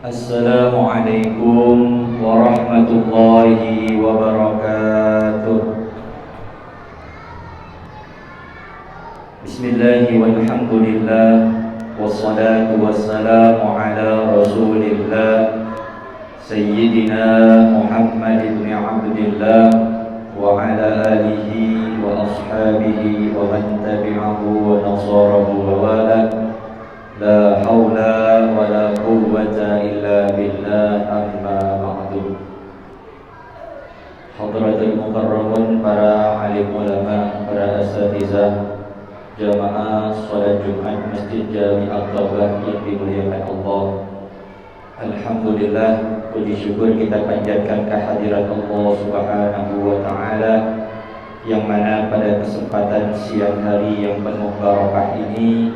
Assalamualaikum warahmatullahi wabarakatuh. Bismillahi walhamdulillah, wassalatu wassalamu ala rasulillah, Sayyidina Muhammad ibn Abdillah wa ala alihi wa ashabihi wa man tabi'ahu wa nasarahu wa wala. La haula wa la quwwata illa billah, amma ba'du. Hadratul mukarramun, para alim ulama, para asatizah, jamaah salat Jumat Masjid Jami At-Taubah yang dimuliakan Allah. Alhamdulillah, puji syukur kita panjatkan kehadirat Allah Subhanahu wa taala, yang mana pada kesempatan siang hari yang penuh barakah ini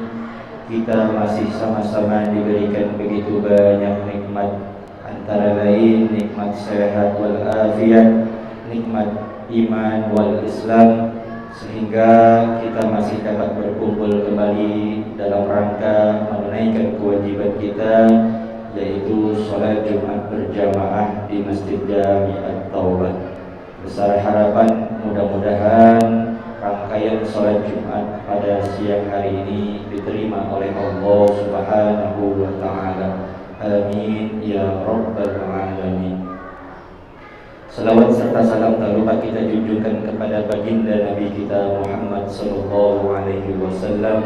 kita masih sama-sama diberikan begitu banyak nikmat, antara lain nikmat sehat wal afiat, nikmat iman wal Islam, sehingga kita masih dapat berkumpul kembali dalam rangka menunaikan kewajiban kita, yaitu sholat Jumat berjamaah di Masjid Jami At-Taubah. Besar harapan mudah-mudahan rangkaian sholat Jumat pada siang hari ini diterima oleh Allah Subhanahu wa ta'ala. Amin ya rabbal alamin. Salawat serta salam tak lupa kita junjungkan kepada baginda Nabi kita Muhammad sallallahu alaihi wasallam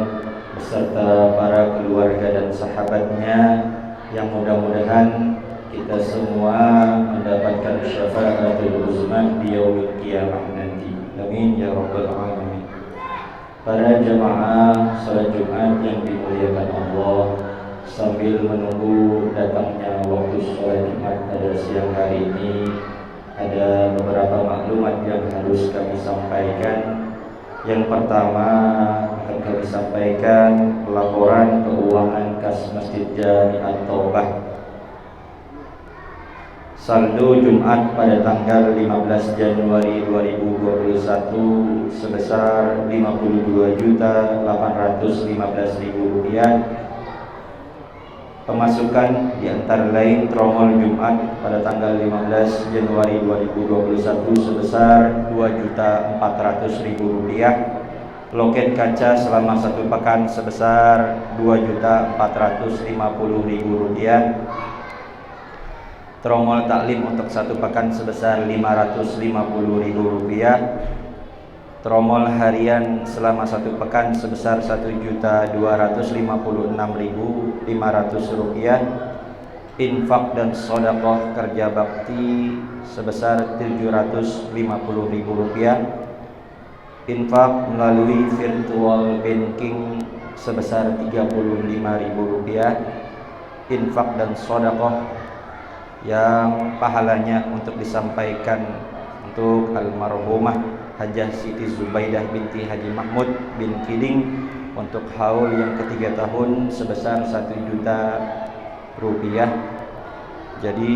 beserta para keluarga dan sahabatnya, yang mudah-mudahan kita semua mendapatkan syafaatul uzma di yaumil qiyamah nanti. Amin ya rabbal alamin. Para jamaah salat Jumat yang dimuliakan Allah, sambil menunggu datangnya waktu salat Jumat pada siang hari ini, ada beberapa maklumat yang harus kami sampaikan. Yang pertama akan kami sampaikan laporan keuangan kas Masjid Jami At-Taubah. Saldo Jumat pada tanggal 15 Januari 2021 sebesar Rp52.815.000. Pemasukan di antara lain tromol Jumat pada tanggal 15 Januari 2021 sebesar Rp2.400.000. Loket kaca selama satu pekan sebesar Rp2.450.000. Tromol taklim untuk satu pekan sebesar Rp550.000. Tromol harian selama satu pekan sebesar Rp1.256.500. Infak dan sedekah kerja bakti sebesar Rp750.000. Infak melalui virtual banking sebesar Rp35.000. Infak dan sedekah yang pahalanya untuk disampaikan untuk almarhumah Hajah Siti Zubaidah binti Haji Mahmud bin Kiding untuk haul yang ketiga tahun sebesar Rp1.000.000. Jadi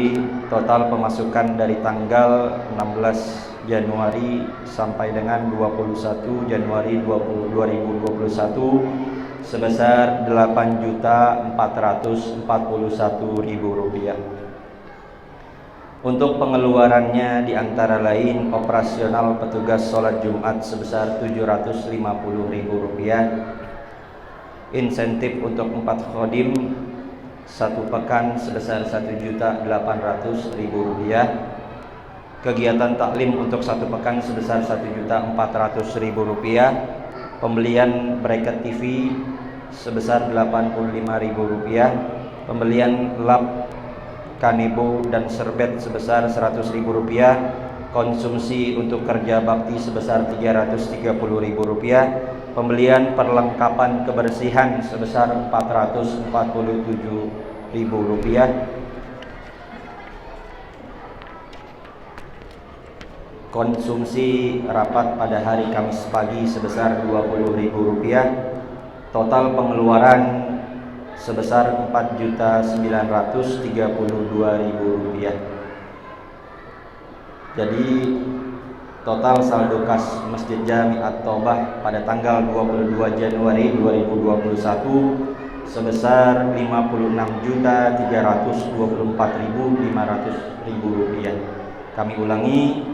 total pemasukan dari tanggal 16 Januari sampai dengan 21 Januari 2021 sebesar Rp8.441.000. Untuk pengeluarannya di antara lain operasional petugas sholat Jumat sebesar Rp750.000, insentif untuk 4 khodim satu pekan sebesar Rp1.800.000, kegiatan taklim untuk satu pekan sebesar Rp1.400.000, pembelian bracket TV sebesar Rp85.000, pembelian lap kanebo dan serbet sebesar Rp100.000, konsumsi untuk kerja bakti sebesar Rp330.000, pembelian perlengkapan kebersihan sebesar Rp447.000, konsumsi rapat pada hari Kamis pagi sebesar Rp20.000, total pengeluaran sebesar Rp4.932.000. Jadi total saldo kas Masjid Jami At-Taubah pada tanggal 22 Januari 2021 sebesar Rp56.324.500. Kami ulangi,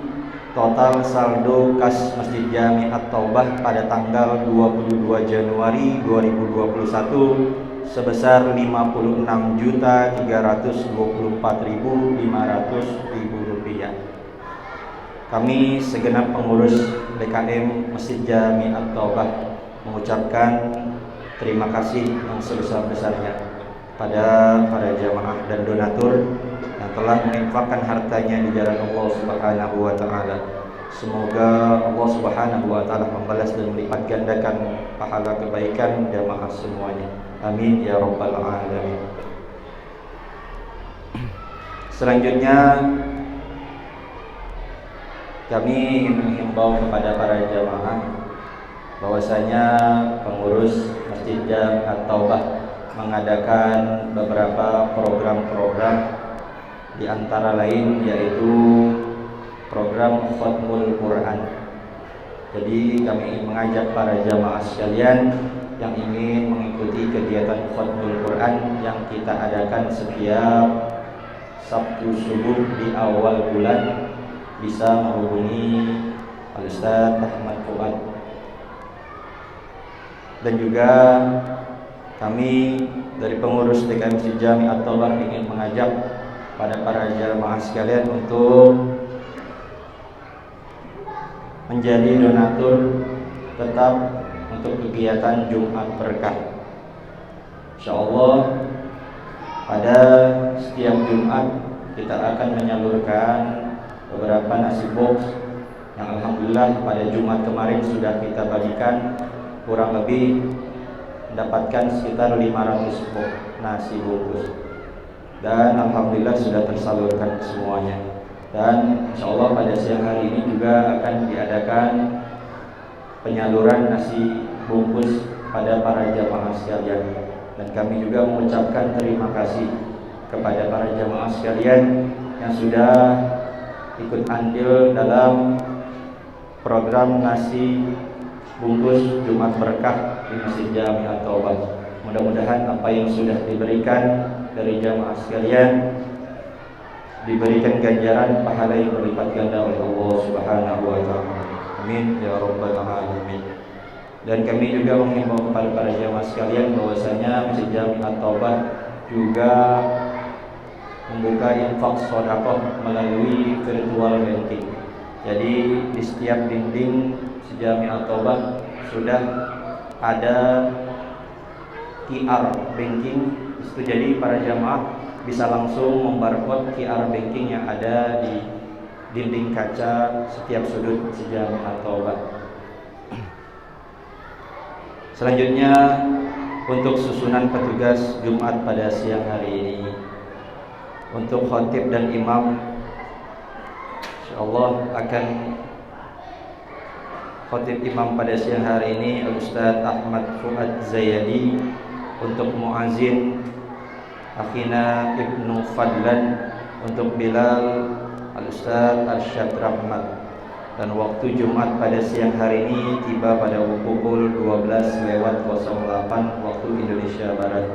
total saldo kas Masjid Jami At-Taubah pada tanggal 22 Januari 2021 sebesar Rp56.324.500. Kami segenap pengurus BKM Masjid Jami At-Taubah mengucapkan terima kasih yang sebesar-besarnya pada para jamaah dan donatur yang telah menginfakkan hartanya di jalan Allah Subhanahu wa taala. Semoga Allah Subhanahu wa taala membalas dan melipat gandakan pahala kebaikan jamaah semuanya. Amin ya rabbal alamin. Selanjutnya kami menghimbau kepada para jamaah bahwasanya pengurus Masjid Jami At-Taubah mengadakan beberapa program-program, di antara lain yaitu program Khatmul Quran. Jadi kami ingin mengajak para jamaah sekalian yang ingin mengikuti kegiatan Khatmul Quran yang kita adakan setiap Sabtu subuh di awal bulan bisa menghubungi Al-Ustaz Ahmad Fuad. Dan juga kami dari pengurus DKM Masjid Jami At-Taubah ingin mengajak pada para jamaah sekalian untuk menjadi donatur tetap untuk kegiatan Jumat Berkah. Insyaallah pada setiap Jumat kita akan menyalurkan beberapa nasi box yang alhamdulillah pada Jumat kemarin sudah kita bagikan, kurang lebih mendapatkan sekitar 500 box nasi bungkus, dan alhamdulillah sudah tersalurkan semuanya. Dan insyaallah pada siang hari ini juga akan diadakan penyaluran nasi bungkus pada para jamaah sekalian, dan kami juga mengucapkan terima kasih kepada para jamaah sekalian yang sudah ikut andil dalam program nasi bungkus Jumat Berkah di Masjid Jami At-Taubah. Mudah-mudahan apa yang sudah diberikan dari jamaah sekalian diberikan ganjaran pahala yang berlipat ganda oleh Allah Subhanahu wa taala. Amin ya rabbal alamin. Dan kami juga menghimbau kepada para jamaah sekalian bahwasanya Masjid Jami At-Taubah juga membuka infak sedekah melalui virtual banking. Jadi di setiap dinding Masjid Jami At-Taubah sudah ada QR banking. Itu jadi para jamaah bisa langsung membarcode QR banking yang ada di dinding kaca setiap sudut Masjid Jami At-Taubah. Selanjutnya untuk susunan petugas Jumat pada siang hari ini, untuk khatib dan imam insyaallah akan khatib imam pada siang hari ini Al-Ustaz Ahmad Fuad Zayadi. Untuk muazin Akhina Ibnu Fadlan, untuk Bilal Al-Ustaz Arsyad Rahmat. Dan waktu Jumat pada siang hari ini tiba pada pukul 12:08 waktu Indonesia Barat.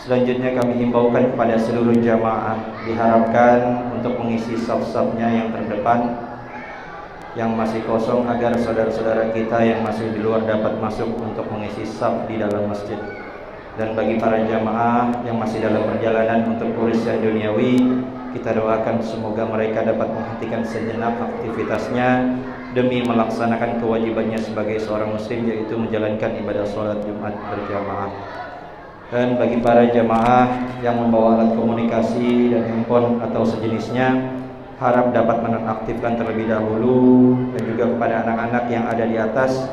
Selanjutnya kami himbaukan kepada seluruh jamaah diharapkan untuk mengisi saf-safnya yang terdepan yang masih kosong agar saudara-saudara kita yang masih di luar dapat masuk untuk mengisi saf di dalam masjid. Dan bagi para jamaah yang masih dalam perjalanan untuk urusan duniawi, kita doakan semoga mereka dapat menghentikan sejenak aktivitasnya demi melaksanakan kewajibannya sebagai seorang muslim, yaitu menjalankan ibadah sholat Jumat berjamaah. Dan bagi para jamaah yang membawa alat komunikasi dan handphone atau sejenisnya, harap dapat menonaktifkan terlebih dahulu. Dan juga kepada anak-anak yang ada di atas,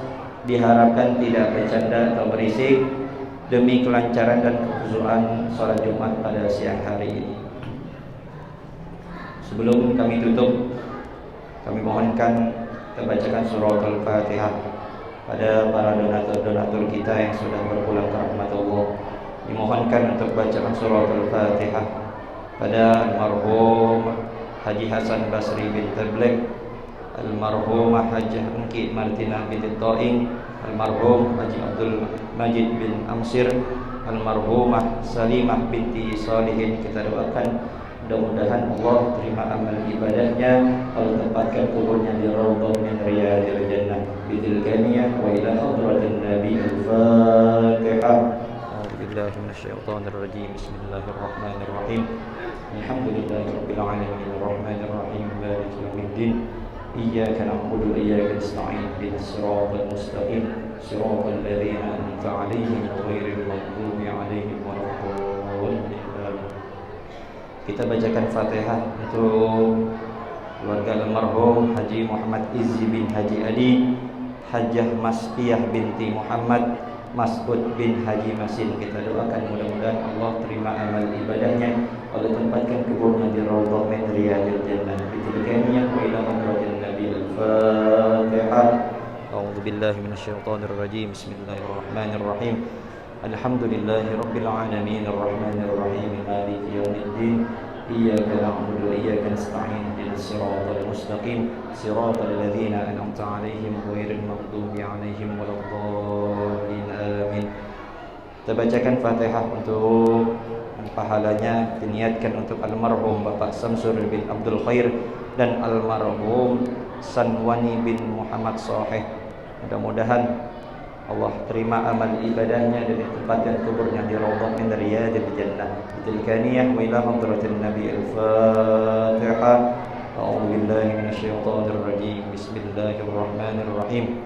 diharapkan tidak bercanda atau berisik demi kelancaran dan kekhusyuan sholat Jumat pada siang hari ini. Sebelum kami tutup, kami mohonkan kita bacakan surah Al-Fatihah pada para donatur-donatur kita yang sudah berpulang ke rahmat Allah. Dimohonkan untuk bacakan surah Al-Fatihah pada almarhum Haji Hasan Basri bin Tablek, almarhumah Hajjah Engki Martina binti Toing, almarhum Haji Abdul Majid bin Amsir, almarhumah Salimah binti Salihin. Kita doakan mudah-mudahan Allah terima amal ibadahnya, Allah tempatkan kuburnya di raudhah min riyadil jannah bidzilkaniyah wa ila hadratin nabi. Al-Fatihah. A'udzubillahi minasyaitonir rajim. Bismillahirrahmanirrahim. Alhamdulillahirabbil alamin arrahmanir rahim maliki yaumiddin. Iyyaka na'budu wa iyyaka nasta'in ihdinas siratal mustaqim siratal ladzina an'amta 'alaihim ghairil maghdubi 'alaihim waladdallin. Kita bacakan Fatihah untuk keluarga almarhum Haji Muhammad Izzi bin Haji Adi, Hajjah Maspiyah binti Muhammad, Mas'ud bin Haji Masin. Kita doakan mudah-mudahan Allah terima amal ibadahnya, Allah tempatkan kuburnya di raudhah min riyadil jannah bidzilkaniyah wa ila hadratin nabi. Al-Fatihah. A'udzu billahi minasyaitonir rajim. Bismillahirrahmanirrahim. Alhamdulillahi rabbil alamin arrahmanir rahim maliki yaumiddin. Iyyaka na'budu wa iyyaka nasta'in ihdinas siratal mustaqim siratal ladzina an'amta 'alaihim ghairil maghdubi 'alaihim waladdallin. Amin. Kita bacakan Fatihah untuk pahalanya diniatkan untuk almarhum Bapak Samsur bin Abdul Khair dan almarhum Sanwani bin Muhammad Soheh. Mudah-mudahan Allah terima amal ibadahnya dan ditempatkan kuburnya di raudhah min riyadil jannah bidzilkaniyah wa ila hadratin nabi. Al-Fatihah. A'udzu billahi minasyaitonir rajim. Bismillahirrahmanirrahim.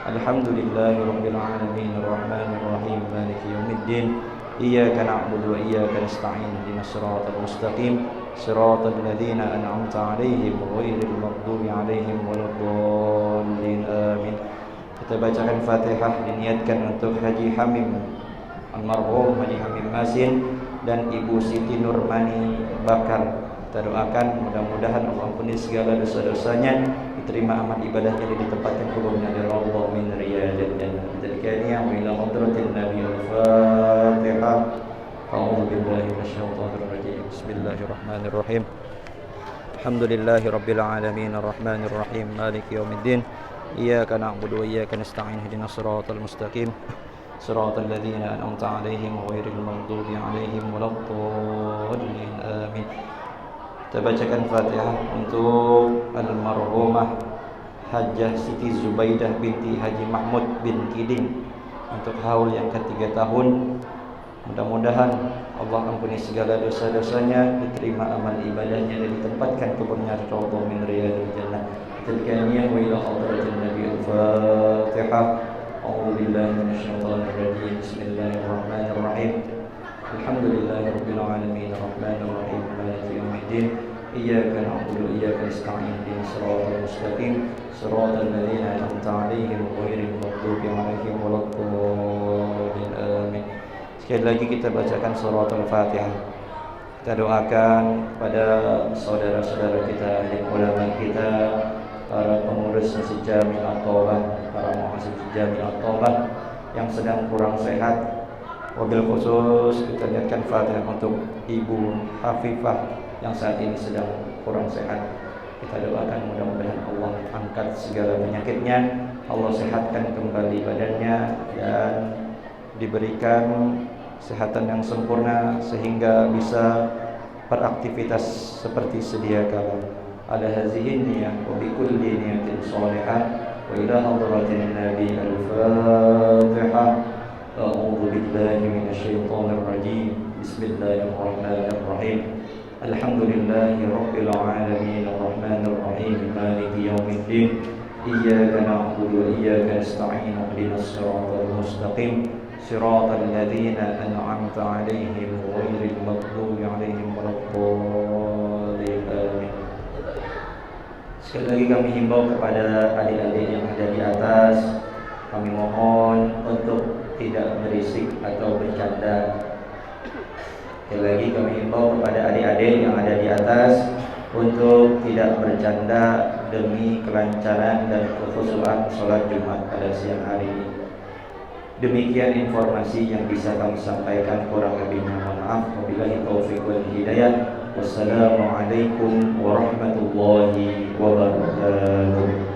Alhamdulillahi rabbil alamin arrahmanir rahim maliki yaumiddin. Iyyaka na'budu wa iyyaka nasta'in ihdinas siratal mustaqim siratal ladzina an'amta 'alaihim ghairil maghdubi 'alaihim waladdallin. Amin. Kita bacakan Fatihah diniatkan untuk Haji Hamim almarhum Haji Hamim Masin dan Ibu Siti Nurmani Bakar. Kita doakan mudah-mudahan Allah ampuni segala dosa-dosanya, diterima amal ibadahnya dan ditempatkan kuburnya di raudhah min riyadil jannah bidzilkaniyah wa ila hadratin nabi. Al-Fatihah. A'udzu billahi minasyaitonir rajim. Bismillahirrahmanirrahim. Alhamdulillahi rabbil alamin arrahmanir rahim maliki yaumiddin. Iyyaka na'budu wa iyyaka nasta'in ihdinas siratal mustaqim siratal ladzina an'amta 'alaihim ghairil maghdubi 'alaihim waladdallin. Amin. Kita bacakan Fatihah untuk almarhumah Hajjah Siti Zubaidah binti Haji Mahmud bin Kiding untuk haul yang ketiga tahun. Mudah-mudahan Allah ampuni segala dosa-dosanya, diterima amal ibadahnya dan ditempatkan kuburnya di raudhah min riyadil jannah bidzilkaniyah wa ila hadratin nabi. Al-Fatihah. A'udzu billahi minasyaitonir rajim. Bismillahirrahmanirrahim. Alhamdulillahirabbil alamin arrahmanir rahim maliki yaumiddin. Iyyaka na'budu wa iyyaka nasta'in ihdinas siratal mustaqim siratal ladzina an'amta 'alaihim ghairil maghdubi 'alaihim waladdallin. Amin. Sekali lagi kita bacakan surat Al-Fatihah. Kita doakan kepada saudara-saudara kita, yang ulama kita, para pengurus Masjid Jami' At-Taubah, para muassis Jami' At-Taubah yang sedang kurang sehat. Wabil khusus kita niatkan Fatihah untuk Ibu Hafifah yang saat ini sedang kurang sehat. Kita doakan mudah-mudahan Allah angkat segala penyakitnya, Allah sehatkan kembali badannya dan diberikan kesehatan yang sempurna sehingga bisa beraktivitas seperti sedia kala. Ala hazihi niyah wa bi kulli niyatin shalihah wa ila hadratin nabi. Al-Fatihah. A'udzu billahi minasyaitonir rajim. Bismillahirrahmanirrahim. Alhamdulillahi rabbil alamin arrahmanir rahim maliki yaumiddin. Iyyaka na'budu wa iyyaka nasta'in ihdinas siratal mustaqim siratal ladzina an'amta 'alaihim ghairil maghdubi 'alaihim waladdallin. Amin. Sekali lagi kami himbau kepada adik-adik yang ada di atas, kami mohon untuk tidak berisik atau bercanda. Sekali lagi kami himbau kepada adik-adik yang ada di atas untuk tidak bercanda demi kelancaran dan kekhusyuan sholat Jumat pada siang hari ini. Demikian informasi yang bisa kami sampaikan, kurang lebihnya mohon maaf. Wabillahi taufiq wal hidayah. Wassalamualaikum warahmatullahi wabarakatuh.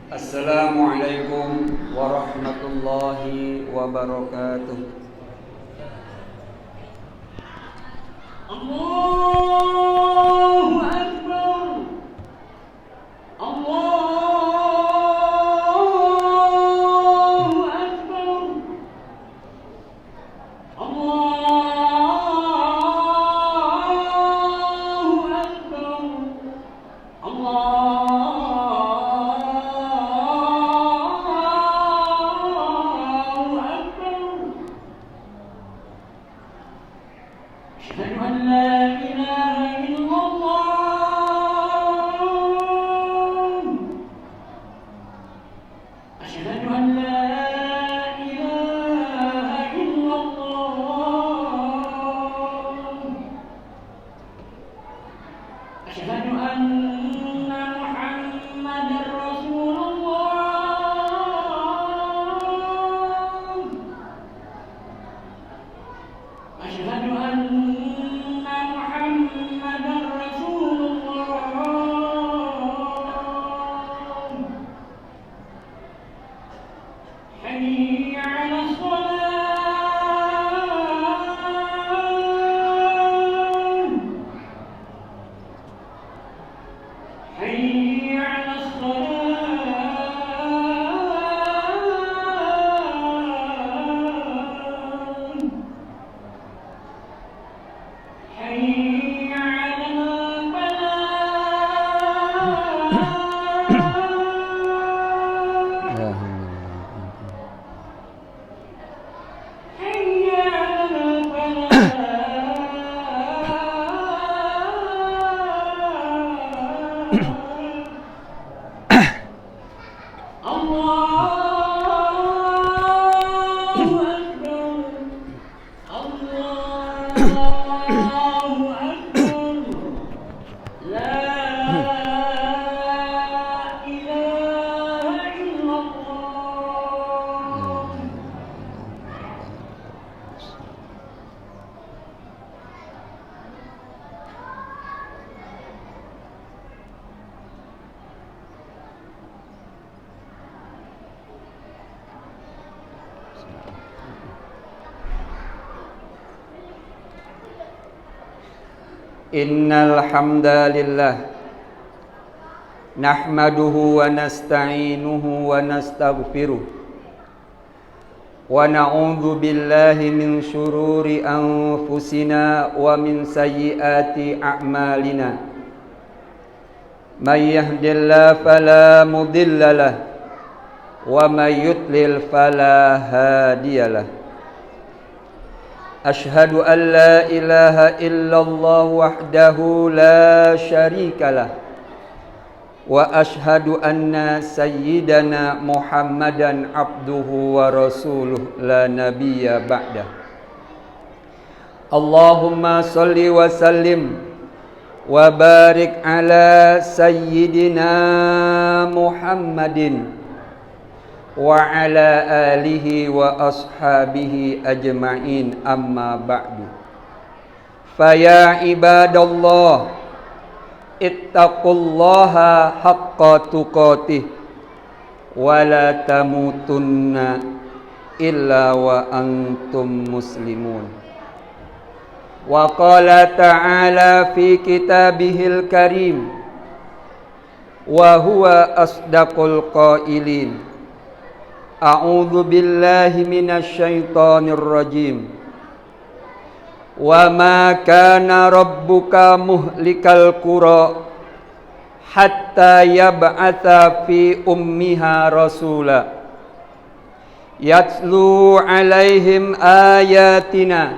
Assalamualaikum warahmatullahi wabarakatuh. Allahu Akbar. Allahu Akbar. Allahu Akbar. أشهد أن لا إله إلا الله. أشهد أن لا إله إلا الله. أشهد أن محمدا Innal hamdalillah nahmaduhu wa nasta'inuhu wa nastaghfiruh wa na'udzu billahi min syururi anfusina wa min sayyiati a'malina. May yahdihillahu fala mudilla lahu wa may yudlil fala hadiyalah. Ashhadu an la ilaha illallah wahdahu la syarika lah wa ashhadu anna sayyidana Muhammadan abduhu wa rasuluh la nabiyya ba'dah. Allahumma salli wa sallim wa barik ala sayyidina Muhammadin wa ala alihi wa ashabihi ajma'in, amma ba'du. Faya ibadallah ittaqullaha haqqa tuqatih wa la tamutunna illa wa antum muslimun. Wa qala ta'ala fi kitabihil karim wa huwa asdaqul qailin. A'udzu billahi minasy syaithanir rajim. Wa ma kana rabbuka muhlikal qura hatta yab'atha fi ummiha rasula yatlu 'alaihim ayatina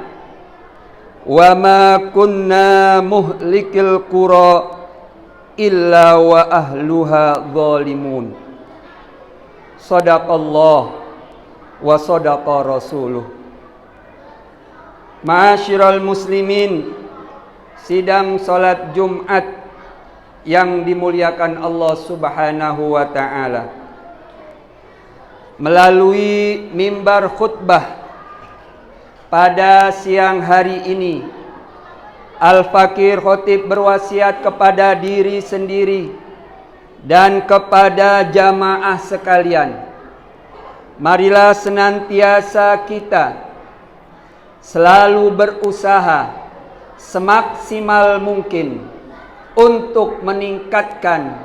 wa ma kunna muhlikil qura illa wa ahluha zalimun. Sadaqallah wa sadaqa rasuluh. Ma'asyiral muslimin, sidang salat Jumat yang dimuliakan Allah Subhanahu wa ta'ala. Melalui mimbar khutbah pada siang hari ini, Al-Fakir Khotib berwasiat kepada diri sendiri dan kepada jamaah sekalian, marilah senantiasa kita selalu berusaha semaksimal mungkin untuk meningkatkan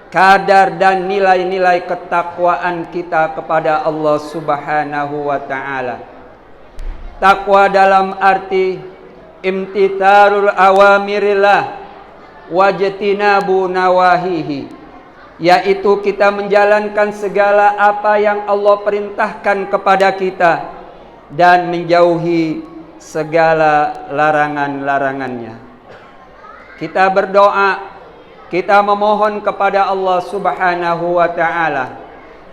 kadar dan nilai-nilai ketakwaan kita kepada Allah Subhanahu wa ta'ala. Takwa dalam arti imtitharul awamirillah wajtinabu nawahihi, yaitu kita menjalankan segala apa yang Allah perintahkan kepada kita dan menjauhi segala larangan-larangannya. Kita berdoa, kita memohon kepada Allah Subhanahu wa ta'ala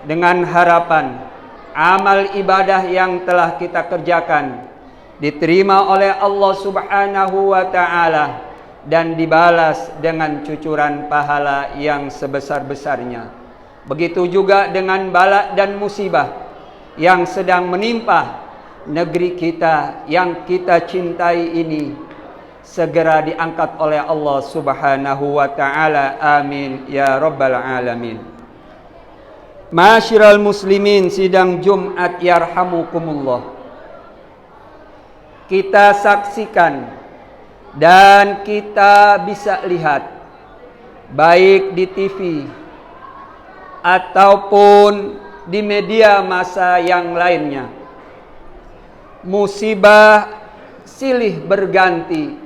dengan harapan amal ibadah yang telah kita kerjakan diterima oleh Allah Subhanahu wa ta'ala dan dibalas dengan cucuran pahala yang sebesar-besarnya. Begitu juga dengan bala dan musibah yang sedang menimpa negeri kita yang kita cintai ini, segera diangkat oleh Allah Subhanahu wa ta'ala. Amin ya rabbal alamin. Ma'asyiral muslimin, sidang Jumat yarhamukumullah, kita saksikan dan kita bisa lihat baik di TV ataupun di media massa yang lainnya, musibah silih berganti,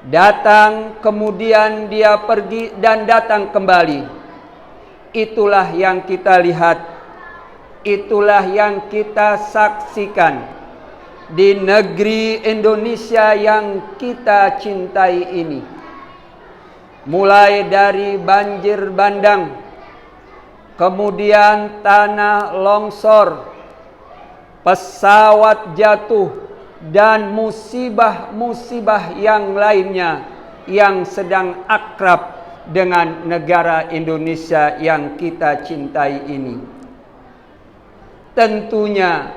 datang kemudian dia pergi dan datang kembali. Itulah yang kita lihat, itulah yang kita saksikan di negeri Indonesia yang kita cintai ini. Mulai dari banjir bandang, kemudian tanah longsor, pesawat jatuh, dan musibah-musibah yang lainnya yang sedang akrab dengan negara Indonesia yang kita cintai ini. Tentunya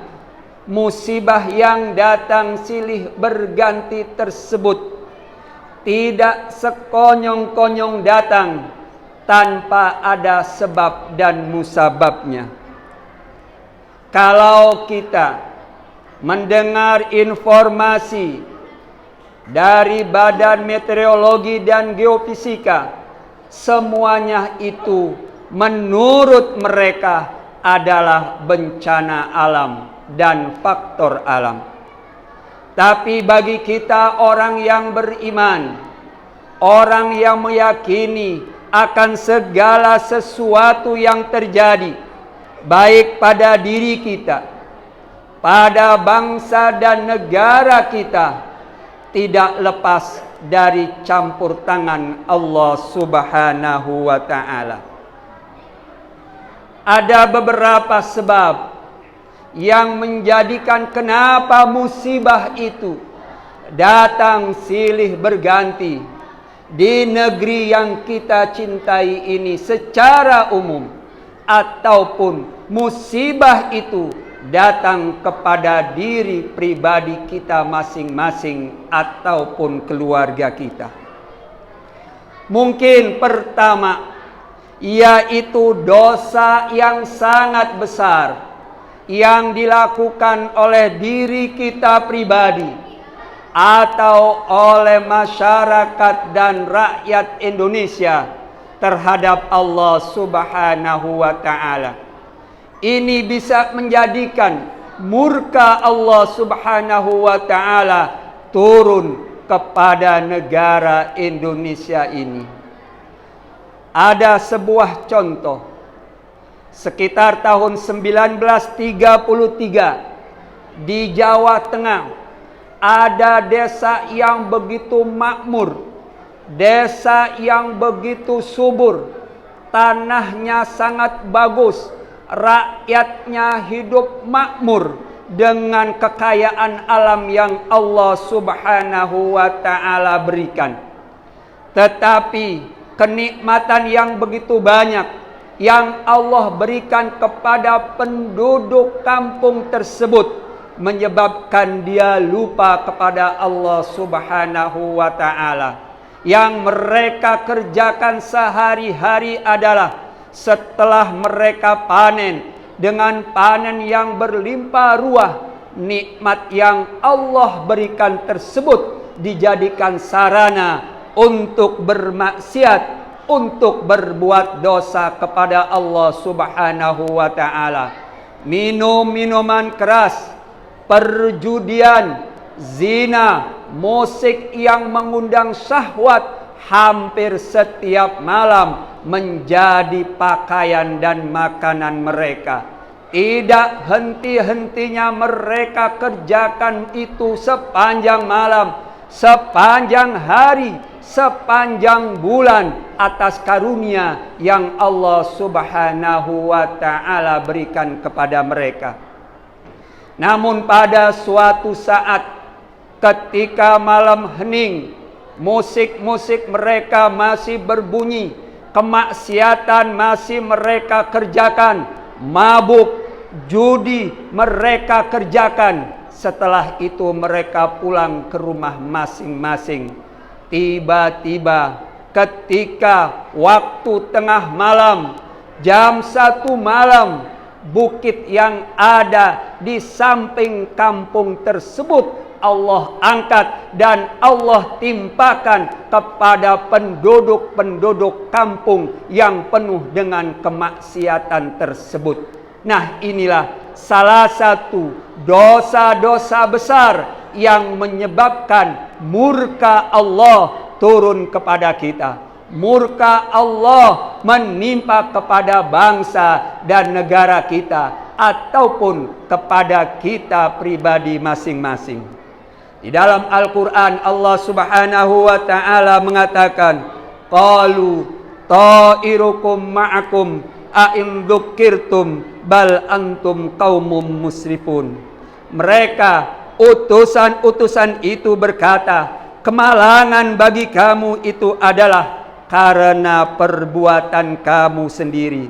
musibah yang datang silih berganti tersebut tidak sekonyong-konyong datang tanpa ada sebab dan musababnya. Kalau kita mendengar informasi dari Badan Meteorologi dan Geofisika, semuanya itu menurut mereka adalah bencana alam dan faktor alam. Tapi bagi kita orang yang beriman, orang yang meyakini akan segala sesuatu yang terjadi, baik pada diri kita, pada bangsa dan negara kita, tidak lepas dari campur tangan Allah Subhanahu wa ta'ala. Ada beberapa sebab yang menjadikan kenapa musibah itu datang silih berganti di negeri yang kita cintai ini secara umum, ataupun musibah itu datang kepada diri pribadi kita masing-masing ataupun keluarga kita. Mungkin pertama, yaitu dosa yang sangat besar yang dilakukan oleh diri kita pribadi atau oleh masyarakat dan rakyat Indonesia terhadap Allah Subhanahu wa ta'ala. Ini bisa menjadikan murka Allah Subhanahu wa ta'ala turun kepada negara Indonesia ini. Ada sebuah contoh. Sekitar tahun 1933 di Jawa Tengah ada desa yang begitu makmur, desa yang begitu subur, tanahnya sangat bagus, rakyatnya hidup makmur dengan kekayaan alam yang Allah Subhanahu wa ta'ala berikan. Tetapi kenikmatan yang begitu banyak yang Allah berikan kepada penduduk kampung tersebut menyebabkan dia lupa kepada Allah Subhanahu wa ta'ala. Yang mereka kerjakan sehari-hari adalah setelah mereka panen, dengan panen yang berlimpah ruah, nikmat yang Allah berikan tersebut dijadikan sarana untuk bermaksiat, untuk berbuat dosa kepada Allah Subhanahu wa ta'ala. Minum minuman keras, perjudian, zina, musik yang mengundang syahwat hampir setiap malam menjadi pakaian dan makanan mereka. Tidak henti-hentinya mereka kerjakan itu sepanjang malam, sepanjang hari, sepanjang bulan atas karunia yang Allah Subhanahu wa ta'ala berikan kepada mereka. Namun pada suatu saat ketika malam hening, musik-musik mereka masih berbunyi, kemaksiatan masih mereka kerjakan, mabuk, judi mereka kerjakan. Setelah itu mereka pulang ke rumah masing-masing. Tiba-tiba ketika waktu tengah malam, jam 1 malam, bukit yang ada di samping kampung tersebut Allah angkat dan Allah timpakan kepada penduduk-penduduk kampung yang penuh dengan kemaksiatan tersebut. Nah, inilah salah satu dosa-dosa besar yang menyebabkan murka Allah turun kepada kita. Murka Allah menimpa kepada bangsa dan negara kita ataupun kepada kita pribadi masing-masing. Di dalam Al-Quran Allah Subhanahu wa ta'ala mengatakan, qalu ta'irukum ma'akum a'in dzukirtum bal antum qaumum musrifun. Mereka utusan-utusan itu berkata, kemalangan bagi kamu itu adalah karena perbuatan kamu sendiri.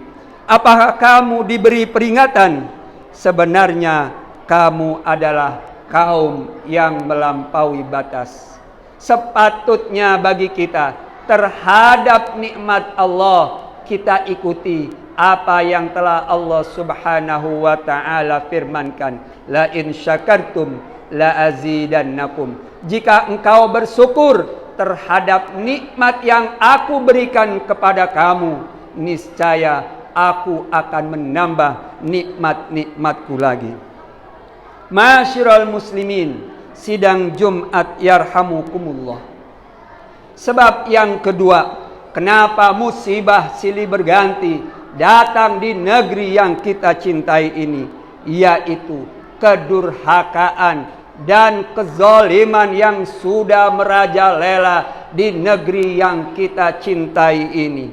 Apakah kamu diberi peringatan? Sebenarnya kamu adalah kaum yang melampaui batas. Sepatutnya bagi kita terhadap nikmat Allah, kita ikuti apa yang telah Allah Subhanahu wa ta'ala firmankan. La in syakartum la azidannakum. Jika engkau bersyukur terhadap nikmat yang aku berikan kepada kamu, niscaya aku akan menambah nikmat-nikmatku lagi. Masyiral muslimin, sidang Jumat yarhamukumullah. Sebab yang kedua, kenapa musibah silih berganti datang di negeri yang kita cintai ini, yaitu kedurhakaan dan kezaliman yang sudah merajalela di negeri yang kita cintai ini.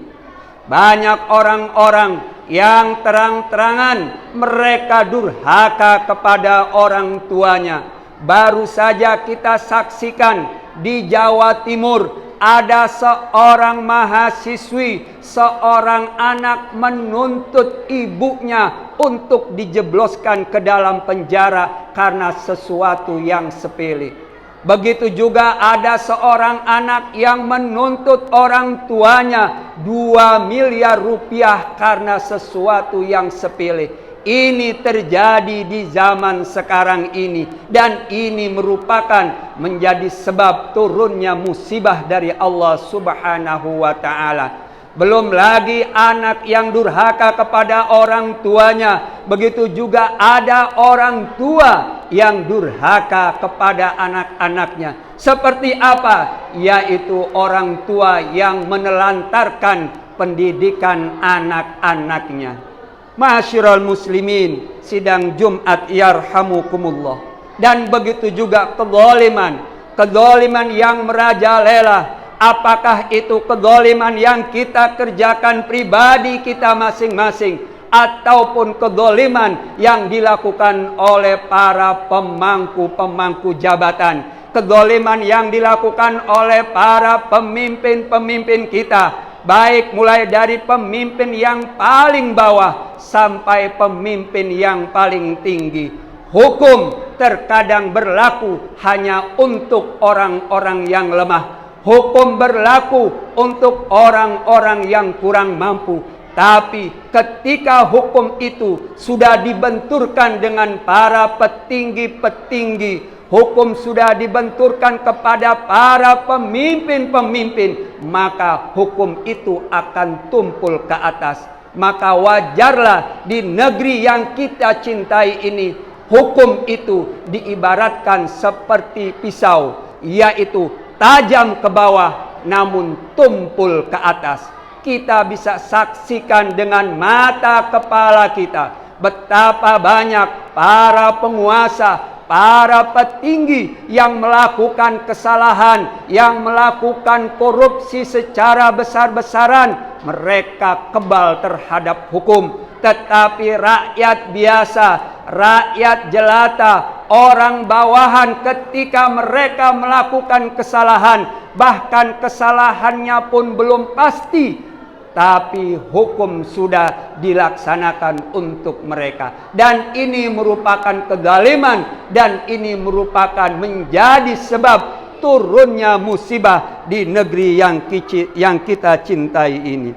Banyak orang-orang yang terang-terangan mereka durhaka kepada orang tuanya. Baru saja kita saksikan di Jawa Timur ada seorang mahasiswi, seorang anak menuntut ibunya untuk dijebloskan ke dalam penjara karena sesuatu yang sepele. Begitu juga ada seorang anak yang menuntut orang tuanya 2 miliar rupiah karena sesuatu yang sepele. Ini terjadi di zaman sekarang ini, dan ini merupakan menjadi sebab turunnya musibah dari Allah Subhanahu wa ta'ala. Belum lagi anak yang durhaka kepada orang tuanya. Begitu juga ada orang tua yang durhaka kepada anak-anaknya. Seperti apa? Yaitu orang tua yang menelantarkan pendidikan anak-anaknya. Masyiral muslimin, sidang Jumat yarhamukumullah. Dan begitu juga kezaliman yang merajalela. Apakah itu kezaliman yang kita kerjakan pribadi kita masing-masing, ataupun kezaliman yang dilakukan oleh para pemangku jabatan, kezaliman yang dilakukan oleh para pemimpin kita, baik mulai dari pemimpin yang paling bawah sampai pemimpin yang paling tinggi. Hukum terkadang berlaku hanya untuk orang-orang yang lemah. Hukum berlaku untuk orang-orang yang kurang mampu. Tapi ketika hukum itu sudah dibenturkan dengan para petinggi-petinggi, hukum sudah dibenturkan kepada para pemimpin-pemimpin, maka hukum itu akan tumpul ke atas. Maka wajarlah di negeri yang kita cintai ini, hukum itu diibaratkan seperti pisau, yaitu tajam ke bawah namun tumpul ke atas. Kita bisa saksikan dengan mata kepala kita betapa banyak para penguasa, para petinggi yang melakukan kesalahan, yang melakukan korupsi secara besar-besaran. Mereka kebal terhadap hukum, tetapi rakyat biasa, rakyat jelata, orang bawahan ketika mereka melakukan kesalahan, bahkan kesalahannya pun belum pasti, tapi hukum sudah dilaksanakan untuk mereka. Dan ini merupakan kezaliman, dan ini merupakan menjadi sebab turunnya musibah di negeri yang kita cintai ini.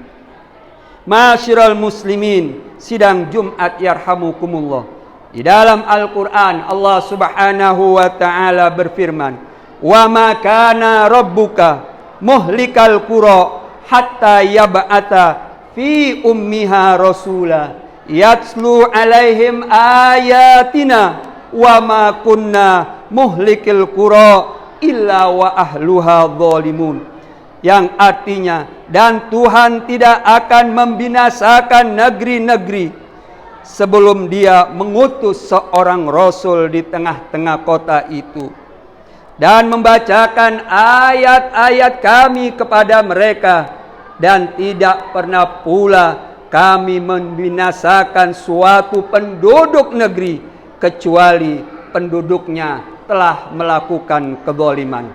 Masyiral muslimin, sidang Jumat yarhamukumullah. Di dalam Al-Quran Allah Subhanahu wa ta'ala berfirman, wa ma kana rabbuka muhlikal qura hatta yab'ata fi ummiha rasula yatslu alaihim ayatina wa ma kunna muhlikil qura illa wa ahluha zalimun. Yang artinya, dan Tuhan tidak akan membinasakan negeri-negeri sebelum dia mengutus seorang rasul di tengah-tengah kota itu dan membacakan ayat-ayat kami kepada mereka, dan tidak pernah pula kami membinasakan suatu penduduk negeri kecuali penduduknya telah melakukan kezaliman.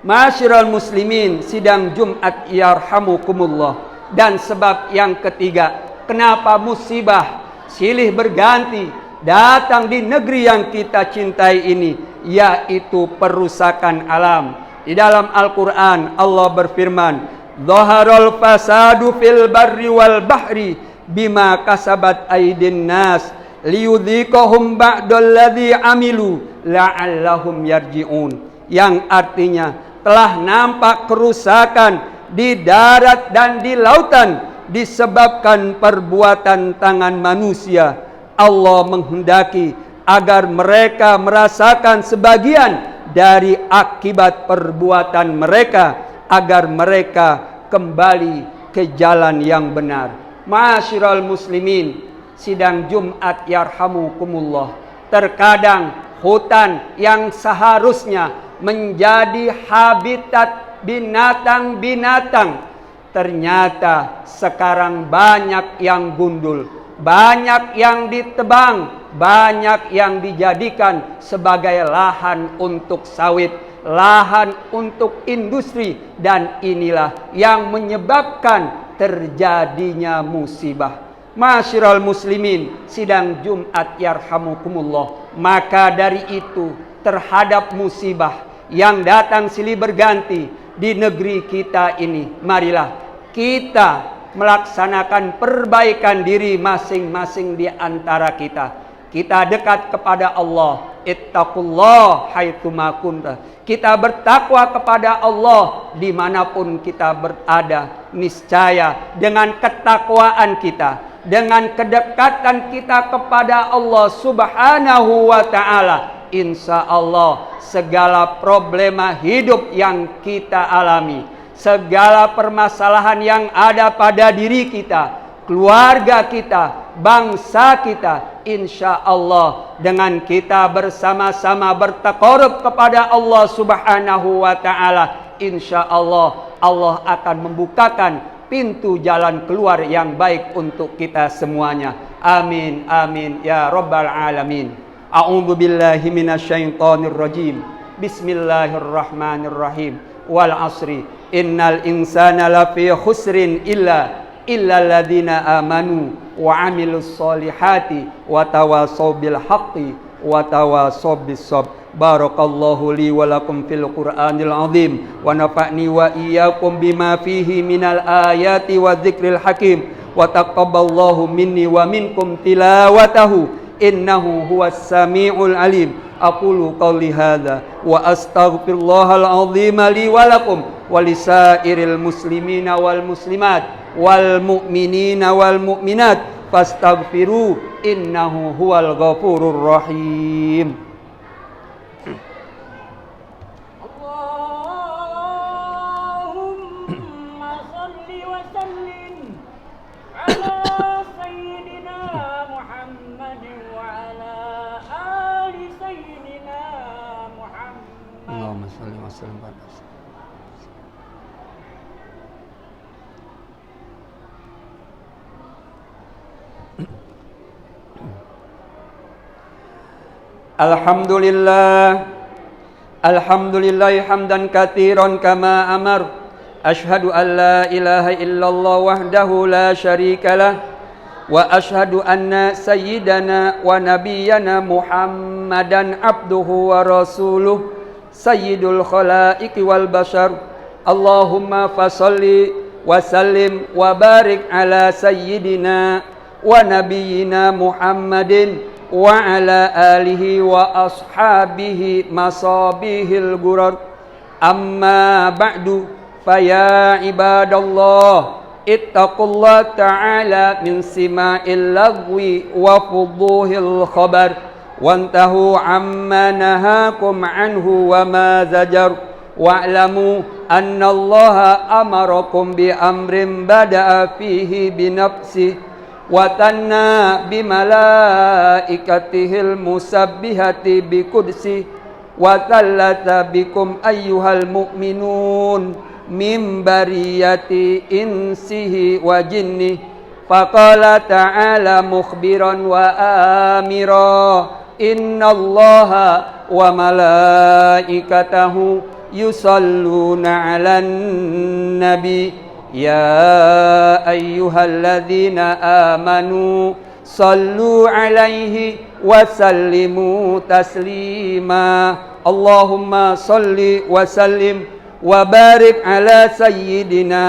Ma'asyiral muslimin, sidang Jumat yarhamukumullah. Dan sebab yang ketiga, kenapa musibah silih berganti datang di negeri yang kita cintai ini, yaitu perusakan alam. Di dalam Al-Quran Allah berfirman, "Zaharal fasadu fil barri wal bahri bima kasabat aydin nas liyudhiqahum ba'dalladzi amilu la'allahum yarji'un." Yang artinya, telah nampak kerusakan di darat dan di lautan disebabkan perbuatan tangan manusia. Allah menghendaki agar mereka merasakan sebagian dari akibat perbuatan mereka, agar mereka kembali ke jalan yang benar. Ma'asyiral muslimin, sidang Jumat yarhamukumullah, terkadang hutan yang seharusnya menjadi habitat binatang-binatang ternyata sekarang banyak yang gundul, banyak yang ditebang, banyak yang dijadikan sebagai lahan untuk sawit, lahan untuk industri, dan inilah yang menyebabkan terjadinya musibah. Ma'asyiral muslimin, sidang Jumat yarhamukumullah, maka dari itu terhadap musibah yang datang silih berganti di negeri kita ini, marilah kita melaksanakan perbaikan diri masing-masing di antara kita. Kita dekat kepada Allah. Ittaqullah haitsuma kunta. Kita bertakwa kepada Allah dimanapun kita berada. Niscaya dengan ketakwaan kita, dengan kedekatan kita kepada Allah Subhanahu wa ta'ala, insya Allah segala problema hidup yang kita alami, segala permasalahan yang ada pada diri kita, keluarga kita, bangsa kita, insya Allah dengan kita bersama-sama bertaqarrub kepada Allah Subhanahu wa ta'ala, insya Allah Allah akan membukakan pintu jalan keluar yang baik untuk kita semuanya. Amin amin ya rabbal alamin. A'udzu billahi minasyaitonir rajim. Bismillahirrahmanirrahim. Wal 'asri innal insana lafi khusrin illa alladziina amanu wa 'amilus solihati wa tawasaw bil haqqi wa tawasaw bis sabr. Barakallahu li wa lakum fil Qur'anil azim wa nafa'ni wa iyyakum bima fihi minal ayati wa dzikril hakim wa taqabbalallahu minni wa minkum tilawatahu innahu huwas samiul alim. Aqulu qawli hadza wa astaghfirullahal azim li wa lakum wa lisairil muslimina wal muslimat wal mu'minina wal mu'minat fastaghfiru innahu huwal ghafurur rahim. Alhamdulillah hamdan katsiran kama amar. Ashhadu an la ilaha illallah wahdahu la syarikalah wa ashhadu anna sayyidana wa nabiyyana Muhammadan abduhu wa rasuluh sayyidul khalaiqi wal bashar. Allahumma fasalli wa sallim wa barik ala sayyidina wa nabiyyina Muhammadin wa ala alihi wa ashabihi masabihil gurar. Amma ba'du, faya ibadallah, ittaqullah ta'ala min sima'il lagwi wa fuduhil khabar wantahu amma nahakum anhu wa ma zajar wa'lamu anna allaha amarakum bi amrin bada'a fihi binafsihi watanna bimalaikatihil musabbihati biqudsi watallata bikum ayyuhal mu'minun min bariyati insihi wa jinni faqala ta'ala mukhbiran wa amira innallaha وملائكته يصلون على النبي يا أيها الذين آمنوا صلوا عليه وسلموا تسليما اللهم صل وسلم وبارك على سيدنا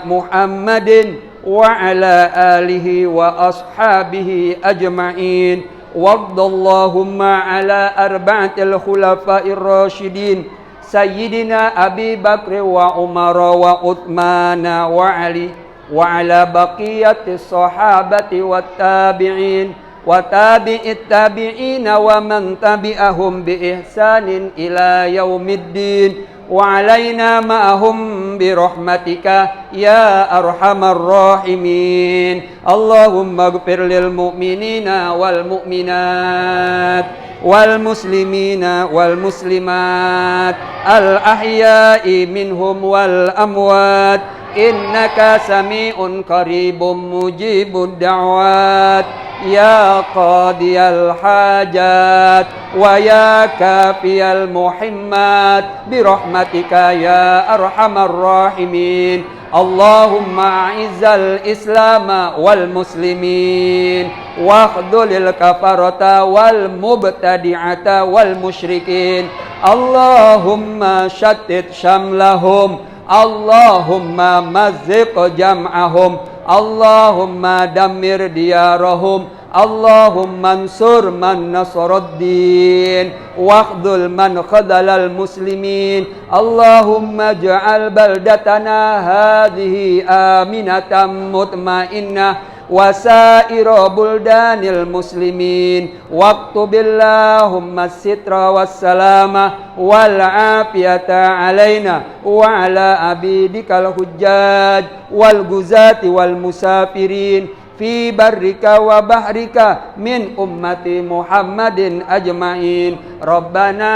محمد وعلى آله وأصحابه أجمعين وارض اللهم على أربعة الخلفاء الراشدين سيدنا أبي بكر وعمر وعثمان وعلي وعلى بقية الصحابة والتابعين وتابع التابعين ومن تبعهم بإحسان إلى يوم الدين وعلينا معهم برحمتك يا أرحم الراحمين اللهم اغفر للمؤمنين والمؤمنات والمسلمين والمسلمات الأحياء منهم والأموات إنك سميع قريب مجيب الدعوات يا قاضي الحاجات ويا كافي المحمات برحمتك يا أرحم الراحمين اللهم أعز الإسلام والمسلمين واخذل الكفرة والمبتدعة والمشركين اللهم شتت شملهم اللهم مزق جمعهم اللهم دمر ديارهم اللهم انصر من نصر الدين واخذل من خذل المسلمين اللهم اجعل بلدتنا هذه آمنة مطمئنة وسائر بلدان المسلمين واكتب اللهم الستر والسلامة والعافية علينا وعلى عبيدك الحجاج والغزاة والمسافرين في برك وبحرك من أمة محمد أجمعين ربنا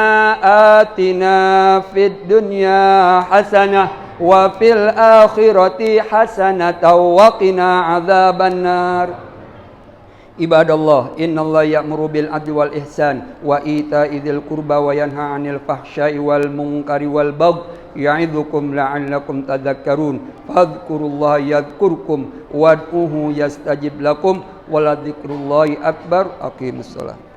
آتنا في الدنيا حسنة وفي الآخرة حسنة وقنا عذاب النار عباد الله إن الله يأمر بالعدل والإحسان وإيتاء ذي القربى وينهى عن الفحشاء والمنكر والبغي يعظكم لعلكم تذكرون فاذكروا الله يذكركم وادعوه يستجب لكم ولذكر الله أكبر أقيموا الصلاة